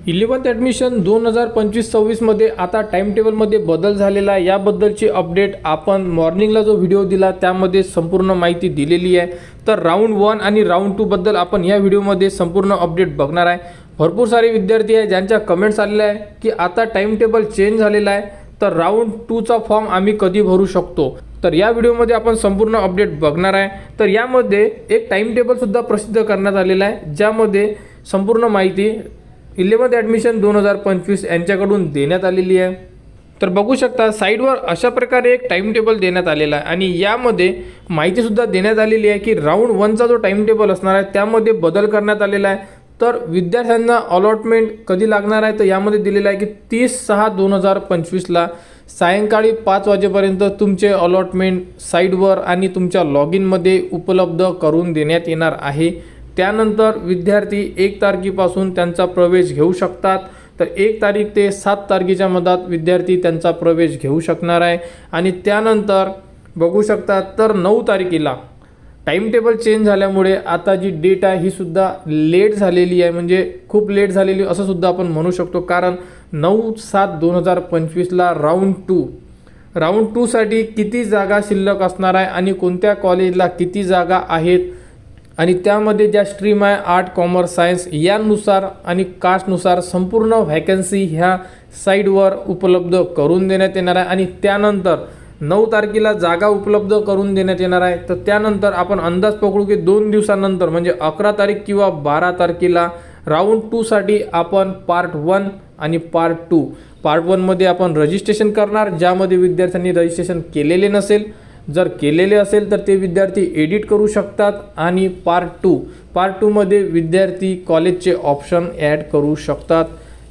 11th admission 2025-26 मध्ये आता time टेबलमध्ये बदल झालेला आहे। याबद्दलची अपडेट आपण मॉर्निंगला जो व्हिडिओ दिला त्यामध्ये संपूर्ण माहिती दिलेली आहे। तर राउंड 1 आणि राउंड 2 बद्दल आपण या व्हिडिओमध्ये संपूर्ण अपडेट बघणार आहे। भरपूर सारे विद्यार्थी आहे ज्यांच्या कमेंट्स आलेल्या आहे की आता टाइम टेबल चेंज झालेला आहे, तर राउंड 2 चा फॉर्म आम्ही कधी भरू शकतो। तर या व्हिडिओमध्ये आपण संपूर्ण अपडेट बघणार आहे। तर यामध्ये एक टाइम टेबल सुद्धा प्रसिद्ध करण्यात आलेला आहे, ज्यामध्ये संपूर्ण माहिती 11th ॲडमिशन 2025 यांच्याकडून देण्यात आलेली आहे। तर बघू शकता साइडवर अशा प्रकारे एक टाइम टेबल देण्यात आलेला आहे आणि यामध्ये माहिती सुद्धा देण्यात आलेली आहे की राउंड 1 चा जो टाइम टेबल असणार आहे त्यामध्ये बदल करण्यात आलेला आहे। तर विद्यार्थ्यांना अलॉटमेंट कधी लागणार आहे, तर यामध्ये दिलेलं आहे की 30/6/2025 ला सायंकाळी 5 वाजेपर्यंत तुमचे अलॉटमेंट साइटवर आणि तुमच्या लॉग इन मध्ये उपलब्ध करून देण्यात येणार आहे। त्यानंतर विद्यार्थी 1 तारखेपासून त्यांचा प्रवेश घेऊ शकतात। तर 1 तारीख ते 7 तारखेच्या मधात विद्यार्थी त्यांचा प्रवेश घेऊ शकणार आहे। आणि त्यानंतर बघू शकता तर 9 तारखेला टाइम टेबल चेंज झाल्यामुळे आता जी डेट आहे ही सुद्धा लेट झालेली आहे, म्हणजे खूप लेट झालेली असं सुद्धा आपण म्हणू शकतो। कारण 9/7/2025 ला राउंड 2 साठी किती जागा शिल्लक असणार आहे आणि कोणत्या कॉलेजला किती जागा आहेत आणि त्यामध्ये ज्या स्ट्रीम आहे आर्ट, कॉमर्स, सायन्स यानुसार आणि कास्टनुसार संपूर्ण व्हॅकन्सी ह्या साइटवर उपलब्ध करून देण्यात येणार आहे। आणि त्यानंतर 9 तारखेला जागा उपलब्ध करून देण्यात येणार आहे। तर त्यानंतर आपण अंदाज पकडू की 2 दिवसानंतर म्हणजे 11 तारीख किंवा 12 तारखेला राउंड 2 साठी आपण पार्ट 1 आणि पार्ट 1 मध्ये आपण रजिस्ट्रेशन करणार, ज्यामध्ये विद्यार्थ्यांनी रजिस्ट्रेशन केलेले नसेल, जर केलेले असेल तर ते विद्यार्थी एडिट करू शकतात। आणि पार्ट 2 मध्ये विद्यार्थी कॉलेजचे ऑप्शन ॲड करू शकतात।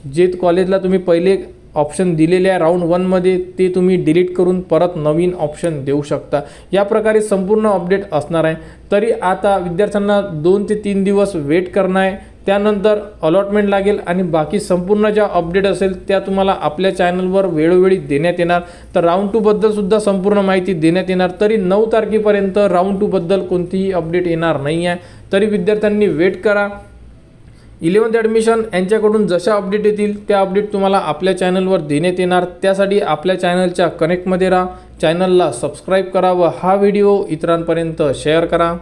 जे कॉलेजला तुम्ही पहिले ऑप्शन दिलेले आहे राउंड 1 मध्ये ते तुम्ही डिलीट करून परत नवीन ऑप्शन देऊ शकता। या प्रकारे संपूर्ण अपडेट असणार आहे। तरी आता विद्यार्थ्यांना 2 ते 3 दिवस वेट करणं आहे, त्यानंतर अलॉटमेंट लागेल आणि बाकी संपूर्ण ज्या अपडेट असेल त्या तुम्हाला आपल्या चॅनलवर वेळोवेळी देण्यात येणार। तर राउंड 2 बद्दल सुद्धा संपूर्ण माहिती देण्यात येणार। तरी 9 तारखेपर्यंत राउंड 2 बद्दल कोणतीही अपडेट येणार नाही आहे, तरी विद्यार्थ्यांनी वेट करा। 11th ॲडमिशन यांच्याकडून जशा अपडेट येतील त्या अपडेट तुम्हाला आपल्या चॅनलवर देण्यात येणार। त्यासाठी आपल्या चॅनलच्या कनेक्टमध्ये राहा, चॅनलला सबस्क्राईब करा व हा व्हिडिओ इतरांपर्यंत शेअर करा।